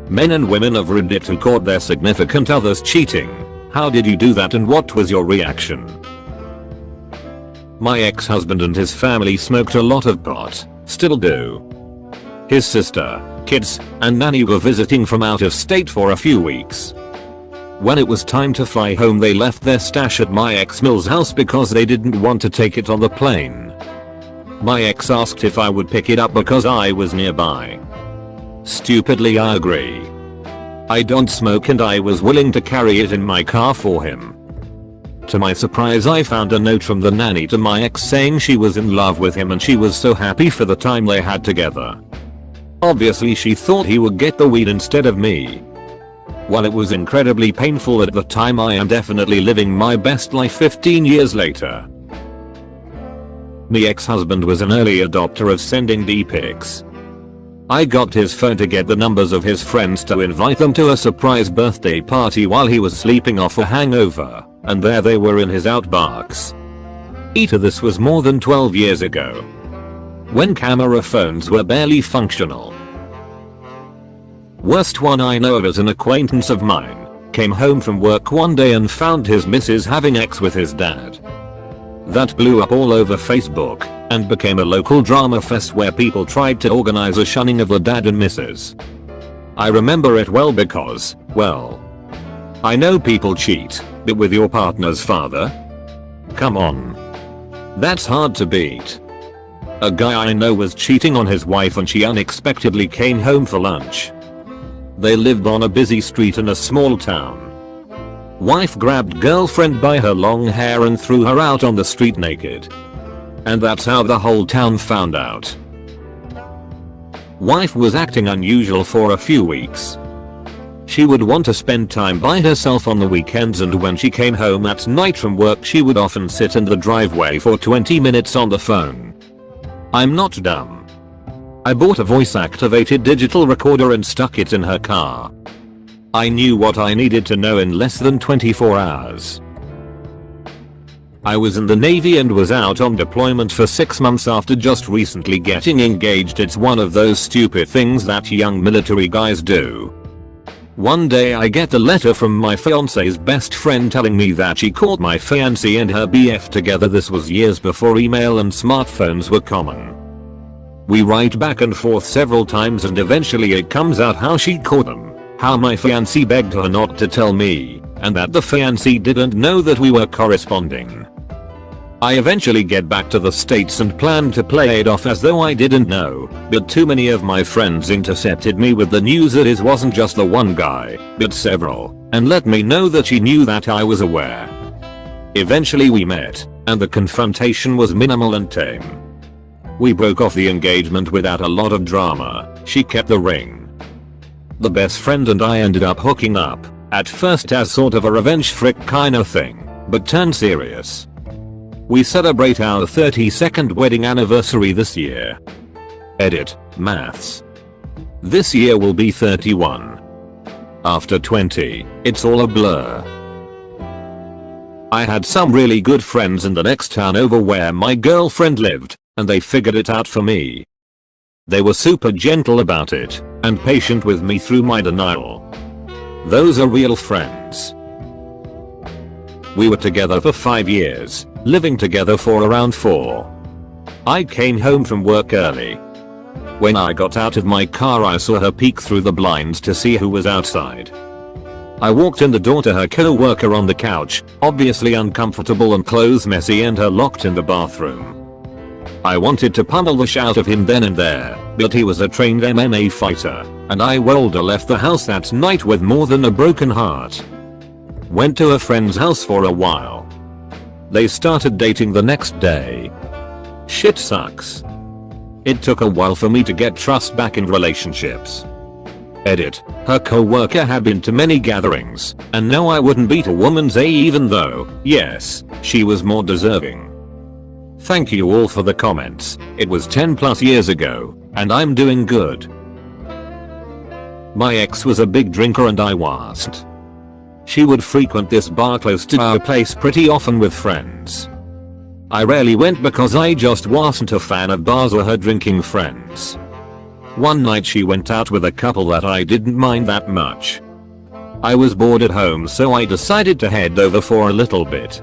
Men and women of Reddit who caught their significant others cheating. How did you do that and what was your reaction? My ex-husband and his family smoked a lot of pot, still do. His sister, kids, and nanny were visiting from out of state for a few weeks. When it was time to fly home, they left their stash at my ex-Mill's house because they didn't want to take it on the plane. My ex asked if I would pick it up because I was nearby. Stupidly, I agree. I don't smoke and I was willing to carry it in my car for him. To my surprise, I found a note from the nanny to my ex saying she was in love with him and she was so happy for the time they had together. Obviously she thought he would get the weed instead of me. While it was incredibly painful at the time, I am definitely living my best life 15 years later. My ex-husband was an early adopter of sending D-pics. I got his phone to get the numbers of his friends to invite them to a surprise birthday party while he was sleeping off a hangover, and there they were in his outbacks. This was more than 12 years ago, when camera phones were barely functional. Worst one I know of is an acquaintance of mine came home from work one day and found his missus having sex with his dad. That blew up all over Facebook and became a local drama fest where people tried to organize a shunning of the dad and missus. I remember it well because, well, I know people cheat, but with your partner's father? Come on. That's hard to beat. A guy I know was cheating on his wife and she unexpectedly came home for lunch. They lived on a busy street in a small town. Wife grabbed girlfriend by her long hair and threw her out on the street naked. And that's how the whole town found out. Wife was acting unusual for a few weeks. She would want to spend time by herself on the weekends, and when she came home at night from work she would often sit in the driveway for 20 minutes on the phone. I'm not dumb. I bought a voice-activated digital recorder and stuck it in her car. I knew what I needed to know in less than 24 hours. I was in the Navy and was out on deployment for 6 months after just recently getting engaged. It's one of those stupid things that young military guys do. One day I get a letter from my fiance's best friend telling me that she caught my fiancé and her BF together. This was years before email and smartphones were common. We write back and forth several times and eventually it comes out how she caught them. How my fiancé begged her not to tell me, and that the fiancé didn't know that we were corresponding. I eventually get back to the States and planned to play it off as though I didn't know, but too many of my friends intercepted me with the news that it wasn't just the one guy, but several, and let me know that she knew that I was aware. Eventually we met, and the confrontation was minimal and tame. We broke off the engagement without a lot of drama. She kept the ring. The best friend and I ended up hooking up, at first as sort of a revenge frick kinda thing, but turned serious. We celebrate our 32nd wedding anniversary this year. Edit, maths. This year will be 31. After 20, it's all a blur. I had some really good friends in the next town over where my girlfriend lived, and they figured it out for me. They were super gentle about it, and patient with me through my denial. Those are real friends. We were together for 5 years, living together for around 4. I came home from work early. When I got out of my car I saw her peek through the blinds to see who was outside. I walked in the door to her co-worker on the couch, obviously uncomfortable and clothes messy, and her locked in the bathroom. I wanted to pummel the shit out of him then and there, but he was a trained MMA fighter, and I Wilder left the house that night with more than a broken heart. Went to a friend's house for a while. They started dating the next day. Shit sucks. It took a while for me to get trust back in relationships. Edit, her co-worker had been to many gatherings, and no, I wouldn't beat a woman's A even though, yes, she was more deserving. Thank you all for the comments. It was 10 plus years ago, and I'm doing good. My ex was a big drinker and I wasn't. She would frequent this bar close to our place pretty often with friends. I rarely went because I just wasn't a fan of bars or her drinking friends. One night she went out with a couple that I didn't mind that much. I was bored at home, so I decided to head over for a little bit.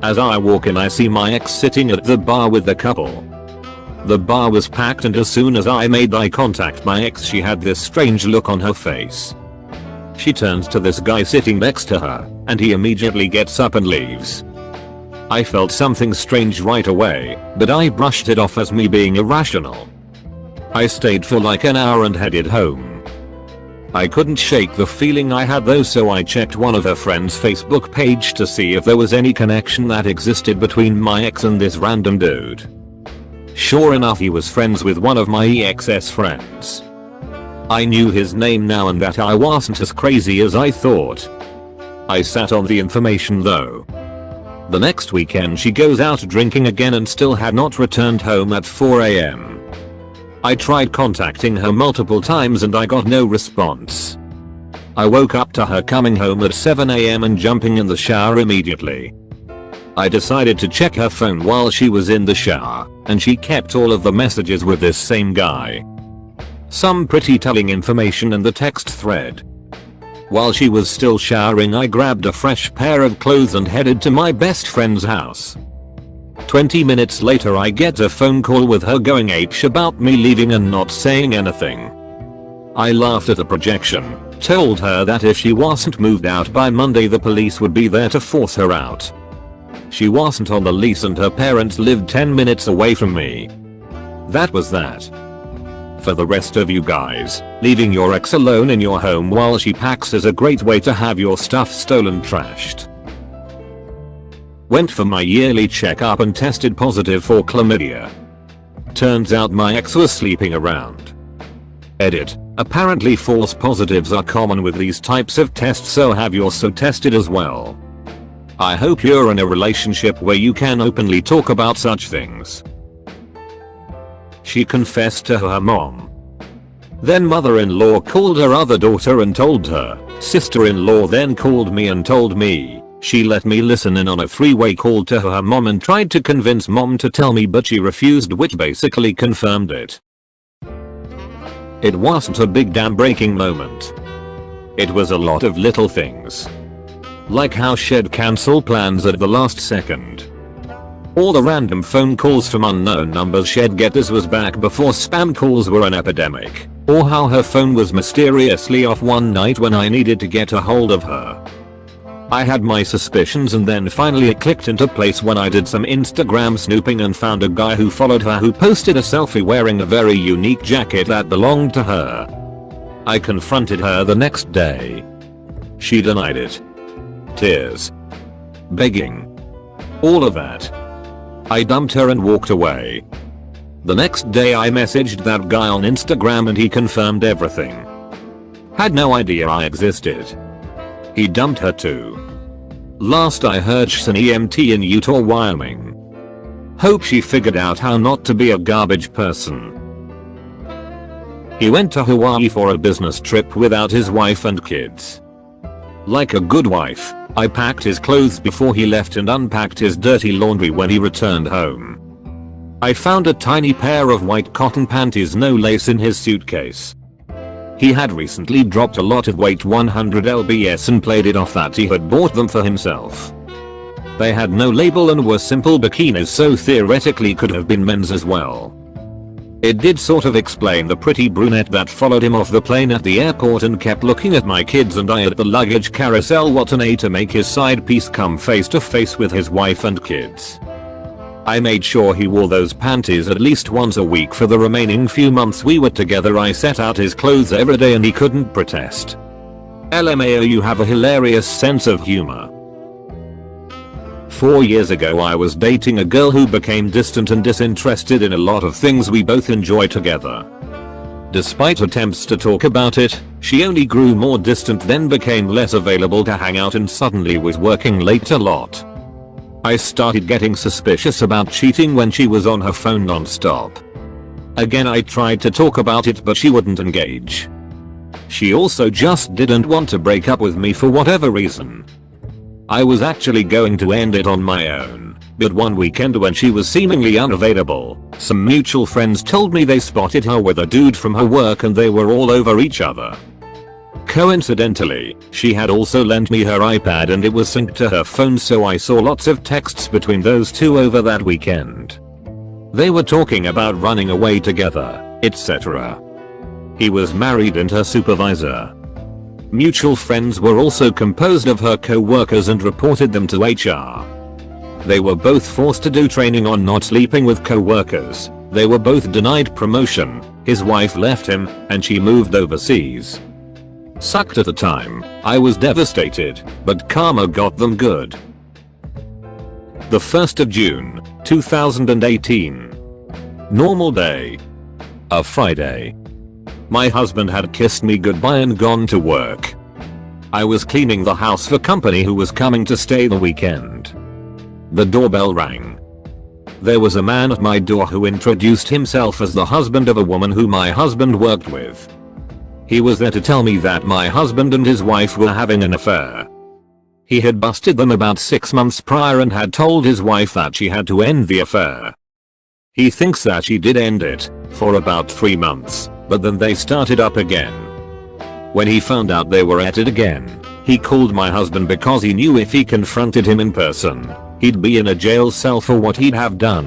As I walk in, I see my ex sitting at the bar with the couple. The bar was packed, and as soon as I made eye contact my ex, she had this strange look on her face. She turns to this guy sitting next to her, and he immediately gets up and leaves. I felt something strange right away, but I brushed it off as me being irrational. I stayed for like an hour and headed home. I couldn't shake the feeling I had though, so I checked one of her friend's Facebook page to see if there was any connection that existed between my ex and this random dude. Sure enough, he was friends with one of my ex's friends. I knew his name now, and that I wasn't as crazy as I thought. I sat on the information though. The next weekend she goes out drinking again and still had not returned home at 4 AM. I tried contacting her multiple times and I got no response. I woke up to her coming home at 7 AM and jumping in the shower immediately. I decided to check her phone while she was in the shower, and she kept all of the messages with this same guy. Some pretty telling information in the text thread. While she was still showering, I grabbed a fresh pair of clothes and headed to my best friend's house. 20 minutes later I get a phone call with her going apeshit about me leaving and not saying anything. I laughed at the projection, told her that if she wasn't moved out by Monday the police would be there to force her out. She wasn't on the lease and her parents lived 10 minutes away from me. That was that. For the rest of you guys, leaving your ex alone in your home while she packs is a great way to have your stuff stolen trashed. Went for my yearly checkup and tested positive for chlamydia. Turns out my ex was sleeping around. Edit. Apparently false positives are common with these types of tests, so have yours tested as well. I hope you're in a relationship where you can openly talk about such things. She confessed to her mom. Then mother-in-law called her other daughter and told her. Sister-in-law then called me and told me. She let me listen in on a three-way call to her mom and tried to convince mom to tell me, but she refused, which basically confirmed it. It wasn't a big damn breaking moment. It was a lot of little things. Like how she'd cancel plans at the last second. All the random phone calls from unknown numbers she'd get. This was back before spam calls were an epidemic. Or how her phone was mysteriously off one night when I needed to get a hold of her. I had my suspicions, and then finally it clicked into place when I did some Instagram snooping and found a guy who followed her who posted a selfie wearing a very unique jacket that belonged to her. I confronted her the next day. She denied it. Tears. Begging. All of that. I dumped her and walked away. The next day I messaged that guy on Instagram and he confirmed everything. Had no idea I existed. He dumped her too. Last I heard, she's an EMT in Utah, Wyoming. Hope she figured out how not to be a garbage person. He went to Hawaii for a business trip without his wife and kids. Like a good wife, I packed his clothes before he left and unpacked his dirty laundry when he returned home. I found a tiny pair of white cotton panties, no lace, in his suitcase. He had recently dropped a lot of weight, 100 lbs, and played it off that he had bought them for himself. They had no label and were simple bikinis, so theoretically could have been men's as well. It did sort of explain the pretty brunette that followed him off the plane at the airport and kept looking at my kids and I at the luggage carousel. What an A to make his side piece come face to face with his wife and kids. I made sure he wore those panties at least once a week for the remaining few months we were together. I set out his clothes every day and he couldn't protest. LMAO, you have a hilarious sense of humor. 4 years ago I was dating a girl who became distant and disinterested in a lot of things we both enjoy together. Despite attempts to talk about it, she only grew more distant, then became less available to hang out, and suddenly was working late a lot. I started getting suspicious about cheating when she was on her phone non-stop. Again, I tried to talk about it but she wouldn't engage. She also just didn't want to break up with me for whatever reason. I was actually going to end it on my own, But one weekend when she was seemingly unavailable, some mutual friends told me they spotted her with a dude from her work and they were all over each other. Coincidentally, she had also lent me her iPad and it was synced to her phone, so I saw lots of texts between those two over that weekend. They were talking about running away together, etc. He was married and her supervisor. Mutual friends were also composed of her co-workers and reported them to HR. They were both forced to do training on not sleeping with co-workers. They were both denied promotion, his wife left him, and she moved overseas. Sucked at the time, I was devastated, but karma got them good. The 1st of June, 2018. Normal day. A Friday. My husband had kissed me goodbye and gone to work. I was cleaning the house for company who was coming to stay the weekend. The doorbell rang. There was a man at my door who introduced himself as the husband of a woman who my husband worked with. He was there to tell me that my husband and his wife were having an affair. He had busted them about 6 months prior and had told his wife that she had to end the affair. He thinks that she did end it, for about 3 months, but then they started up again. When he found out they were at it again, he called my husband because he knew if he confronted him in person, he'd be in a jail cell for what he'd have done.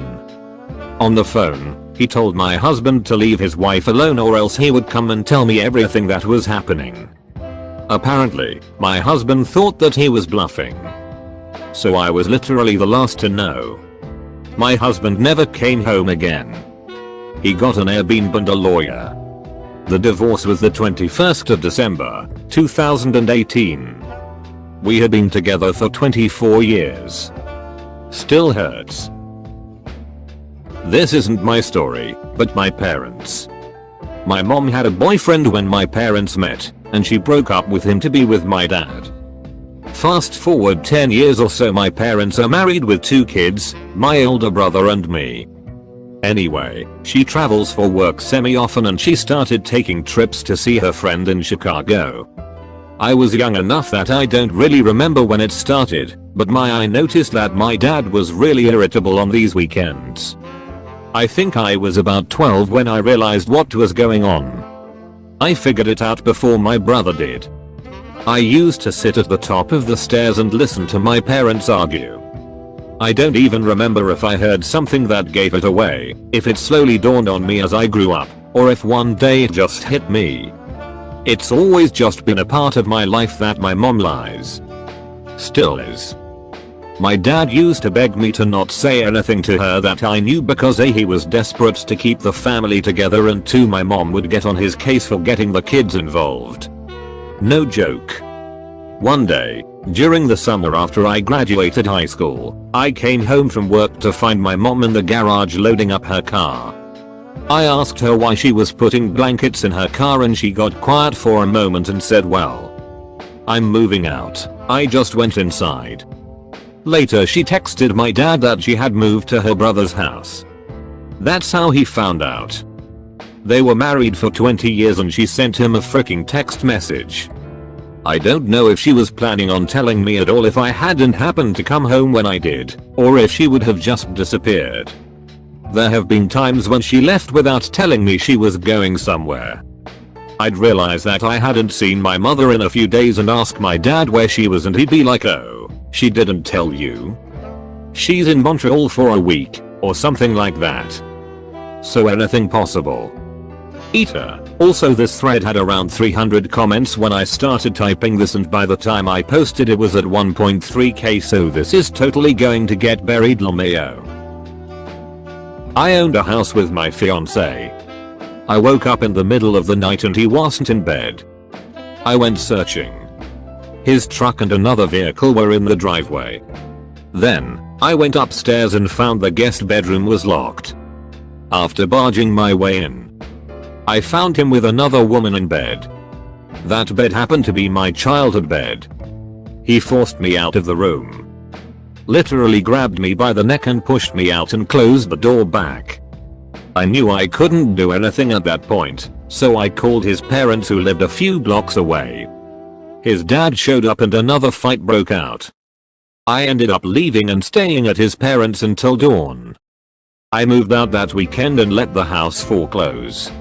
On the phone, he told my husband to leave his wife alone or else he would come and tell me everything that was happening. Apparently, my husband thought that he was bluffing. So I was literally the last to know. My husband never came home again. He got an Airbnb and a lawyer. The divorce was the 21st of December, 2018. We had been together for 24 years. Still hurts. This isn't my story, but my parents. My mom had a boyfriend when my parents met, and she broke up with him to be with my dad. Fast forward 10 years or so, my parents are married with 2 kids, my older brother and me. Anyway, she travels for work semi-often and she started taking trips to see her friend in Chicago. I was young enough that I don't really remember when it started, but I noticed that my dad was really irritable on these weekends. I think I was about 12 when I realized what was going on. I figured it out before my brother did. I used to sit at the top of the stairs and listen to my parents argue. I don't even remember if I heard something that gave it away, if it slowly dawned on me as I grew up, or if one day it just hit me. It's always just been a part of my life that my mom lies. Still is. My dad used to beg me to not say anything to her that I knew because A, he was desperate to keep the family together, and 2, my mom would get on his case for getting the kids involved. No joke. One day, during the summer after I graduated high school, I came home from work to find my mom in the garage loading up her car. I asked her why she was putting blankets in her car and she got quiet for a moment and said, "Well, I'm moving out. I just went inside." Later she texted my dad that she had moved to her brother's house. That's how he found out. They were married for 20 years and she sent him a freaking text message. I don't know if she was planning on telling me at all if I hadn't happened to come home when I did, or if she would have just disappeared. There have been times when she left without telling me she was going somewhere. I'd realize that I hadn't seen my mother in a few days and ask my dad where she was and he'd be like, "Oh, she didn't tell you? She's in Montreal for a week," or something like that. So anything possible. Eater. Also, this thread had around 300 comments when I started typing this, and by the time I posted it was at 1.3k, so this is totally going to get buried, LMAO. I owned a house with my fiance. I woke up in the middle of the night and he wasn't in bed. I went searching. His truck and another vehicle were in the driveway. Then, I went upstairs and found the guest bedroom was locked. After barging my way in, I found him with another woman in bed. That bed happened to be my childhood bed. He forced me out of the room. Literally grabbed me by the neck and pushed me out and closed the door back. I knew I couldn't do anything at that point, so I called his parents who lived a few blocks away. His dad showed up and another fight broke out. I ended up leaving and staying at his parents until dawn. I moved out that weekend and let the house foreclose.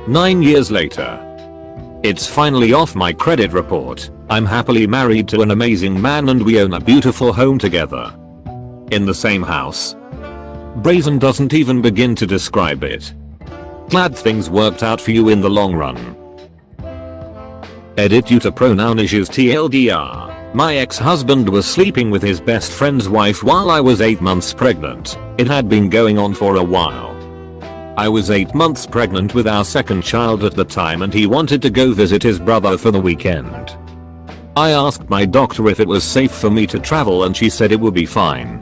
9 years later. It's finally off my credit report. I'm happily married to an amazing man and we own a beautiful home together. In the same house. Brazen doesn't even begin to describe it. Glad things worked out for you in the long run. Edit due to pronoun issues TLDR. My ex-husband was sleeping with his best friend's wife while I was 8 months pregnant. It had been going on for a while. I was 8 months pregnant with our second child at the time and he wanted to go visit his brother for the weekend. I asked my doctor if it was safe for me to travel and she said it would be fine.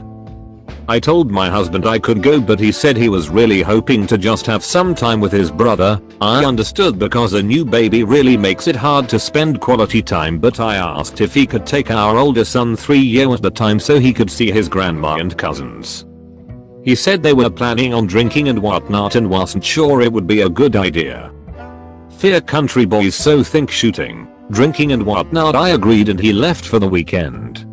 I told my husband I could go but he said he was really hoping to just have some time with his brother. I understood because a new baby really makes it hard to spend quality time, but I asked if he could take our older son 3 years at the time so he could see his grandma and cousins. He said they were planning on drinking and whatnot and wasn't sure it would be a good idea. Fear country boys so think shooting, drinking and whatnot. I agreed and he left for the weekend.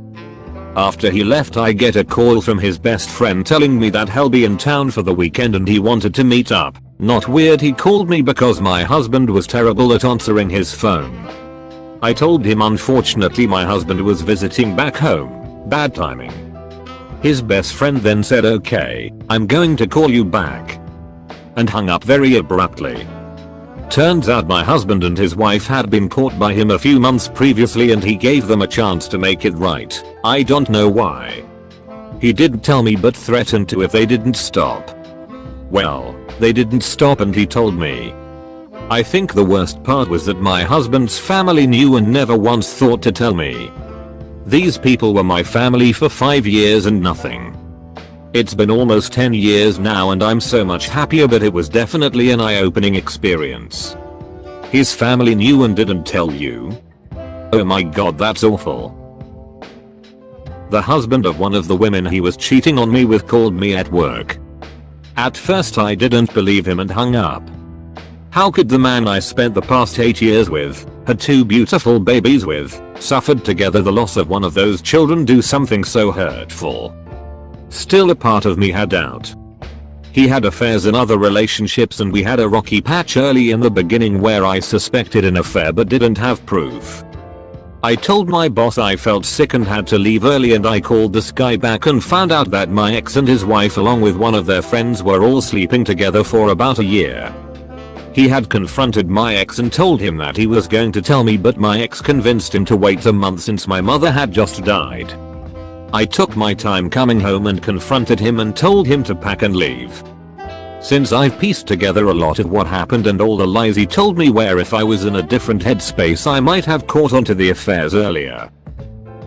After he left I get a call from his best friend telling me that he'll be in town for the weekend and he wanted to meet up. Not weird he called me because my husband was terrible at answering his phone. I told him unfortunately my husband was visiting back home. Bad timing. His best friend then said okay, I'm going to call you back. And hung up very abruptly. Turns out my husband and his wife had been caught by him a few months previously and he gave them a chance to make it right. I don't know why. He didn't tell me but threatened to if they didn't stop. Well, they didn't stop and he told me. I think the worst part was that my husband's family knew and never once thought to tell me. These people were my family for 5 years and nothing. It's been almost 10 years now and I'm so much happier, but it was definitely an eye-opening experience. His family knew and didn't tell you? Oh my god, that's awful. The husband of one of the women he was cheating on me with called me at work. At first I didn't believe him and hung up. How could the man I spent the past 8 years with, had 2 beautiful babies with, suffered together the loss of one of those children do something so hurtful? Still a part of me had doubt. He had affairs in other relationships and we had a rocky patch early in the beginning where I suspected an affair but didn't have proof. I told my boss I felt sick and had to leave early and I called this guy back and found out that my ex and his wife along with one of their friends were all sleeping together for about a year. He had confronted my ex and told him that he was going to tell me, but my ex convinced him to wait a month since my mother had just died. I took my time coming home and confronted him and told him to pack and leave. Since I've pieced together a lot of what happened and all the lies he told me, where if I was in a different headspace I might have caught onto the affairs earlier.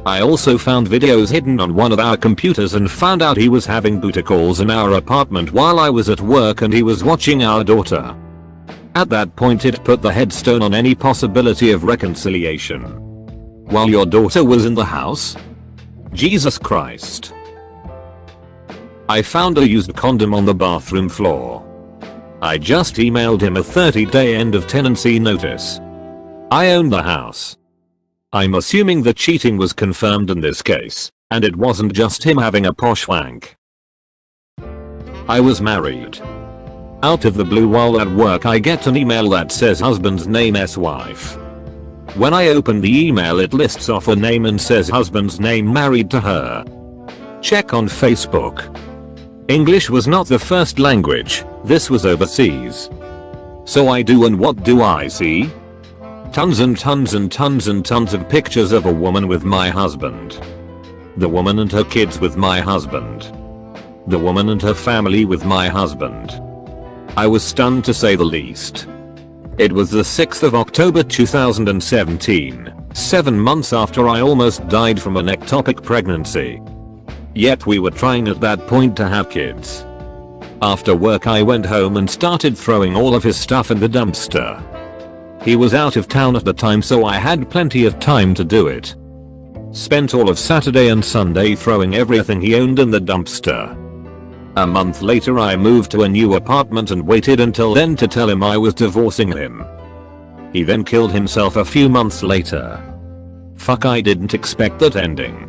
I also found videos hidden on one of our computers and found out he was having booty calls in our apartment while I was at work and he was watching our daughter. At that point it put the headstone on any possibility of reconciliation. While your daughter was in the house? Jesus Christ. I found a used condom on the bathroom floor. I just emailed him a 30-day end of tenancy notice. I own the house. I'm assuming the cheating was confirmed in this case, and it wasn't just him having a posh wank. I was married. Out of the blue while at work I get an email that says husband's name s wife. When I open the email it lists off a name and says husband's name married to her. Check on Facebook. English was not the first language, this was overseas. So I do, and what do I see? Tons and tons and tons and tons of pictures of a woman with my husband. The woman and her kids with my husband. The woman and her family with my husband. I was stunned to say the least. It was the 6th of October 2017, 7 months after I almost died from an ectopic pregnancy. Yet we were trying at that point to have kids. After work I went home and started throwing all of his stuff in the dumpster. He was out of town at the time so I had plenty of time to do it. Spent all of Saturday and Sunday throwing everything he owned in the dumpster. A month later I moved to a new apartment and waited until then to tell him I was divorcing him. He then killed himself a few months later. Fuck, I didn't expect that ending.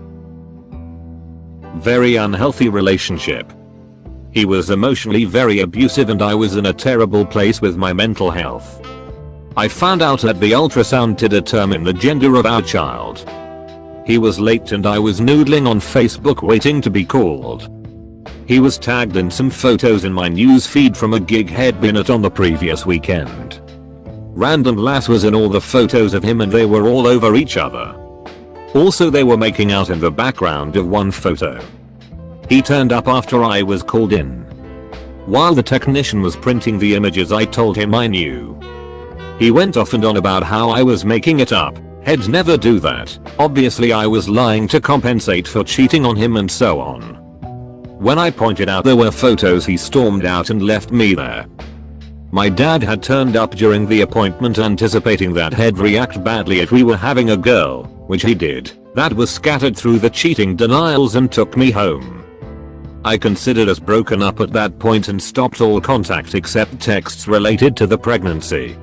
Very unhealthy relationship. He was emotionally very abusive and I was in a terrible place with my mental health. I found out at the ultrasound to determine the gender of our child. He was late and I was noodling on Facebook waiting to be called. He was tagged in some photos in my news feed from a gig he'd been at on the previous weekend. Random lass was in all the photos of him and they were all over each other. Also they were making out in the background of one photo. He turned up after I was called in. While the technician was printing the images I told him I knew. He went off and on about how I was making it up. He'd never do that. Obviously I was lying to compensate for cheating on him and so on. When I pointed out there were photos he stormed out and left me there. My dad had turned up during the appointment anticipating that he'd react badly if we were having a girl, which he did. That was scattered through the cheating denials and took me home. I considered us broken up at that point and stopped all contact except texts related to the pregnancy.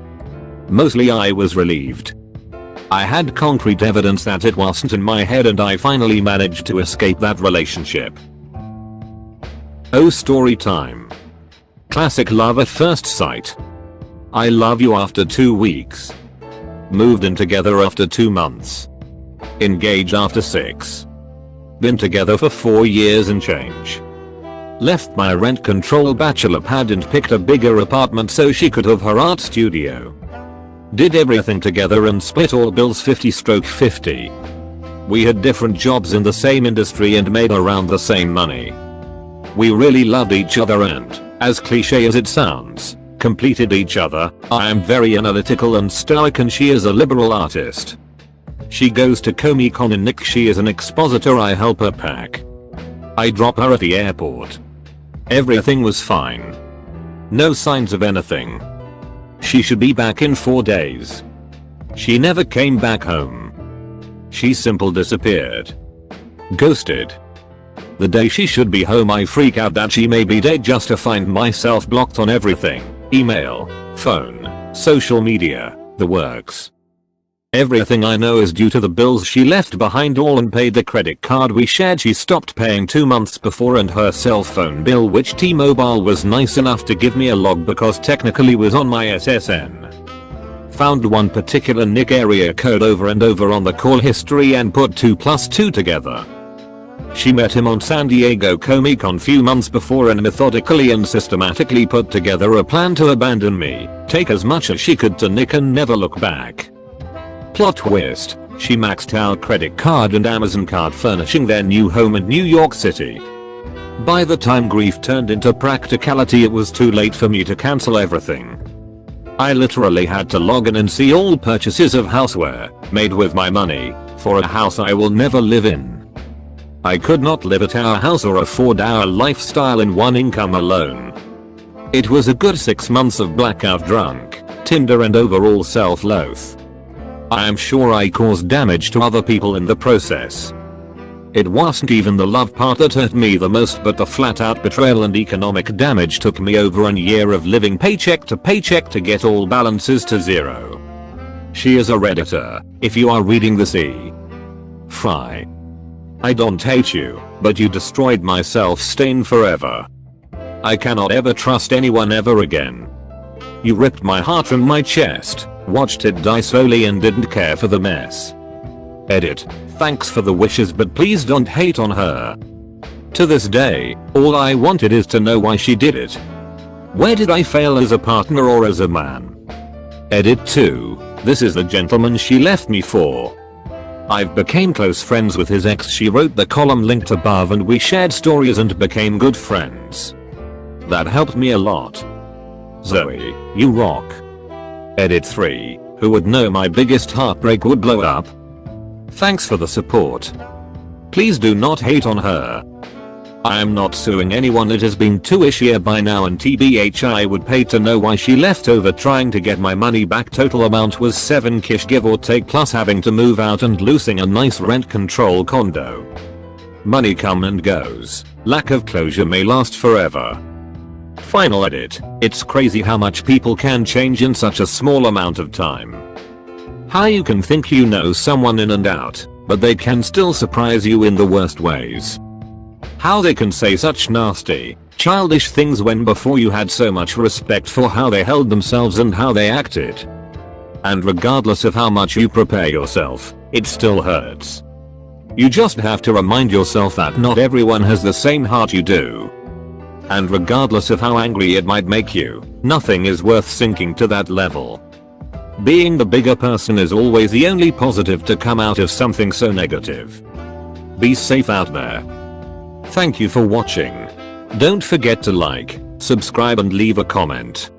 Mostly I was relieved. I had concrete evidence that it wasn't in my head and I finally managed to escape that relationship. Oh, story time. Classic love at first sight. I love you after 2 weeks. Moved in together after 2 months. Engaged after 6. Been together for 4 years and change. Left my rent control bachelor pad and picked a bigger apartment so she could have her art studio. Did everything together and split all bills 50/50. We had different jobs in the same industry and made around the same money. We really loved each other and, as cliche as it sounds, completed each other. I am very analytical and stoic and she is a liberal artist. She goes to Comic-Con in Nick. She is an expositor. I help her pack. I drop her at the airport. Everything was fine. No signs of anything. She should be back in 4 days. She never came back home. She simply disappeared. Ghosted. The day she should be home I freak out that she may be dead just to find myself blocked on everything. Email, phone, social media, the works. Everything I know is due to the bills she left behind all unpaid. The credit card we shared she stopped paying 2 months before and her cell phone bill, which T-Mobile was nice enough to give me a log because technically was on my SSN. Found one particular Nick area code over and over on the call history and put 2 plus 2 together. She met him on San Diego Comic-Con few months before and methodically and systematically put together a plan to abandon me, take as much as she could to Nick and never look back. Plot twist, she maxed out credit card and Amazon card furnishing their new home in New York City. By the time grief turned into practicality it was too late for me to cancel everything. I literally had to log in and see all purchases of houseware, made with my money, for a house I will never live in. I could not live at our house or afford our lifestyle in one income alone. It was a good 6 months of blackout drunk, Tinder and overall self-loath. I am sure I caused damage to other people in the process. It wasn't even the love part that hurt me the most, but the flat out betrayal and economic damage took me over a year of living paycheck to get all balances to zero. She is a Redditor, if you are reading this Fry. I don't hate you, but you destroyed my self-esteem forever. I cannot ever trust anyone ever again. You ripped my heart from my chest, watched it die slowly and didn't care for the mess. Edit. Thanks for the wishes but please don't hate on her. To this day, all I wanted is to know why she did it. Where did I fail as a partner or as a man? Edit 2. This is the gentleman she left me for. I've became close friends with his ex. She wrote the column linked above and we shared stories and became good friends. That helped me a lot. Zoe, you rock. Edit 3. Who would know my biggest heartbreak would blow up? Thanks for the support. Please do not hate on her. I am not suing anyone. It has been 2-ish year by now and TBH I would pay to know why she left over trying to get my money back. Total amount was 7-ish give or take plus having to move out and losing a nice rent control condo. Money come and goes. Lack of closure may last forever. Final edit. It's crazy how much people can change in such a small amount of time. How you can think you know someone in and out, but they can still surprise you in the worst ways. How they can say such nasty, childish things when before you had so much respect for how they held themselves and how they acted. And regardless of how much you prepare yourself, it still hurts. You just have to remind yourself that not everyone has the same heart you do. And regardless of how angry it might make you, nothing is worth sinking to that level. Being the bigger person is always the only positive to come out of something so negative. Be safe out there. Thank you for watching. Don't forget to like, subscribe and leave a comment.